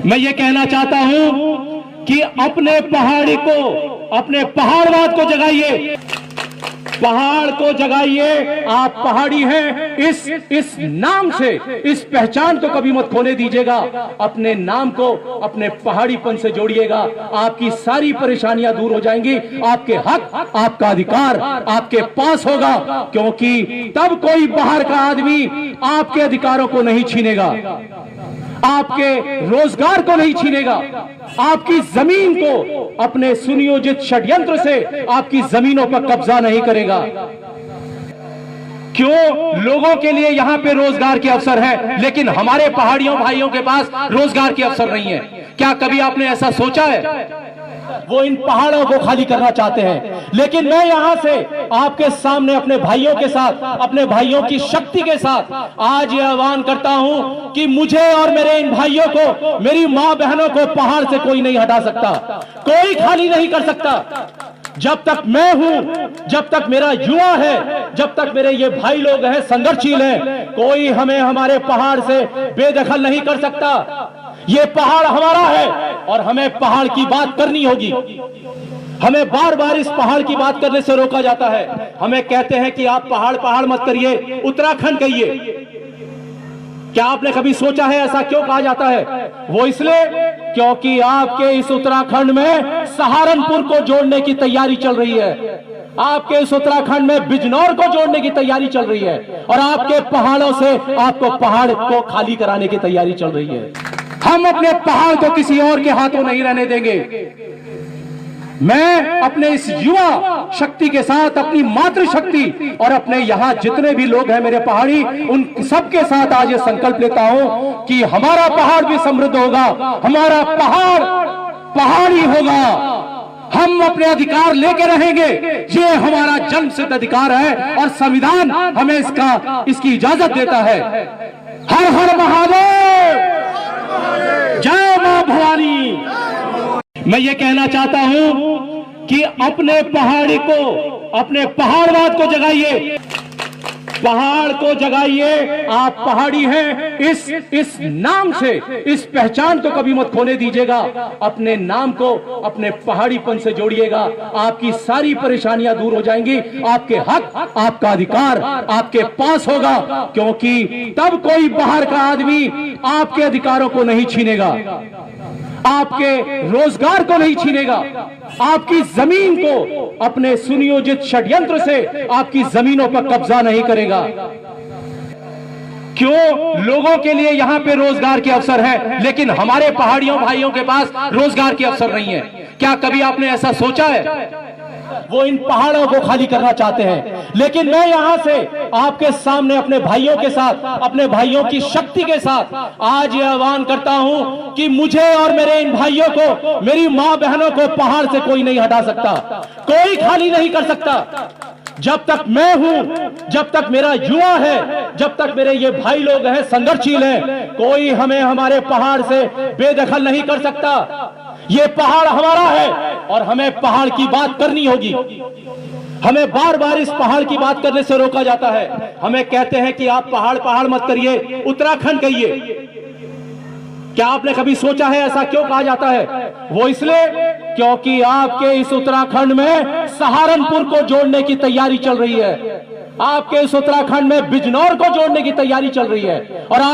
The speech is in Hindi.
मैं ये कहना चाहता हूं कि अपने पहाड़ी को, अपने पहाड़वाद को जगाइए, पहाड़ को जगाइए। आप पहाड़ी हैं, इस नाम से, इस पहचान को कभी मत खोने दीजिएगा। अपने नाम को अपने पहाड़ीपन से जोड़िएगा, आपकी सारी परेशानियां दूर हो जाएंगी। आपके हक, आपका अधिकार आपके पास होगा, क्योंकि तब कोई बाहर का आदमी आपके अधिकारों को नहीं छीनेगा, आपके रोजगार को नहीं छीनेगा, आपकी जमीन को अपने सुनियोजित षड्यंत्र से आपकी जमीनों पर कब्जा नहीं करेगा। क्यों? लोगों के लिए यहां पे रोजगार के अवसर है, लेकिन हमारे पहाड़ियों भाइयों के पास रोजगार के अवसर नहीं है। क्या कभी आपने ऐसा सोचा है? वो इन पहाड़ों को खाली करना चाहते हैं, लेकिन मैं यहां से आपके सामने अपने भाइयों के साथ, अपने भाइयों की शक्ति के साथ आज ये आह्वान करता हूं कि मुझे और मेरे इन भाइयों को, मेरी मां बहनों को पहाड़ से कोई नहीं हटा सकता, कोई खाली नहीं कर सकता। जब तक मैं हूं, जब तक मेरा युवा है, जब तक मेरे ये भाई लोग हैं, संघर्षशील हैं, कोई हमें हमारे पहाड़ से बेदखल नहीं कर सकता। ये पहाड़ हमारा है और हमें पहाड़ की बात करनी होगी। हमें बार बार इस पहाड़ की बात करने से रोका जाता है। हमें कहते हैं कि आप पहाड़ पहाड़ मत करिए, उत्तराखंड कहिए। क्या आपने कभी सोचा है ऐसा क्यों कहा जाता है? वो इसलिए क्योंकि आपके इस उत्तराखंड में सहारनपुर को जोड़ने की तैयारी चल रही है, आपके इस उत्तराखंड में बिजनौर को जोड़ने की तैयारी चल रही है, और आपके पहाड़ों से आपको पहाड़ को खाली कराने की तैयारी चल रही है। हम अपने पहाड़ को किसी और के हाथों नहीं रहने देंगे। मैं अपने इस युवा शक्ति के साथ, अपनी मातृशक्ति और अपने यहां जितने भी लोग हैं मेरे पहाड़ी, उन सबके साथ आज ये संकल्प लेता हूं कि हमारा पहाड़ भी समृद्ध होगा, हमारा पहाड़ पहाड़ी होगा, हम अपने अधिकार लेके रहेंगे। ये हमारा जन्मसिद्ध अधिकार है और संविधान हमें इसकी इजाजत देता है। हर हर महादेव, जय मां भवानी। मैं ये कहना चाहता हूं कि अपने पहाड़ी को, अपने पहाड़वाद को जगाइए, पहाड़ को जगाइए। आप पहाड़ी हैं, इस नाम से, इस पहचान को कभी मत खोने दीजिएगा। अपने नाम को अपने पहाड़ीपन से जोड़िएगा, आपकी सारी परेशानियां दूर हो जाएंगी। आपके हक, आपका अधिकार आपके पास होगा, क्योंकि तब कोई बाहर का आदमी आपके अधिकारों को नहीं छीनेगा, आपके रोजगार को नहीं छीनेगा, आपकी जमीन को अपने सुनियोजित षड्यंत्र से आपकी जमीनों पर कब्जा नहीं करेगा। क्यों? लोगों के लिए यहां पे रोजगार के अवसर है, लेकिन हमारे पहाड़ियों भाइयों के पास रोजगार के अवसर नहीं है। क्या कभी आपने ऐसा सोचा है? वो इन पहाड़ों को खाली करना चाहते हैं, लेकिन मैं यहां से आपके सामने अपने भाइयों के साथ, अपने भाइयों की शक्ति के साथ आज ये आह्वान करता हूं कि मुझे और मेरे इन भाइयों को, मेरी मां बहनों को पहाड़ से कोई नहीं हटा सकता, कोई खाली नहीं कर सकता। जब तक मैं हूं, जब तक मेरा युवा है, जब तक मेरे ये भाई लोग हैं, संघर्षशील हैं, कोई हमें हमारे पहाड़ से बेदखल नहीं कर सकता। ये पहाड़ हमारा है और हमें पहाड़ की बात करनी होगी। हमें बार बार इस पहाड़ की बात करने से रोका जाता है। हमें कहते हैं कि आप पहाड़ पहाड़ मत करिए, उत्तराखंड कहिए। क्या आपने कभी सोचा है ऐसा क्यों कहा जाता है? वो इसलिए क्योंकि आपके इस उत्तराखंड में सहारनपुर को जोड़ने की तैयारी चल रही है, आपके इस उत्तराखंड में बिजनौर को जोड़ने की तैयारी चल रही है, और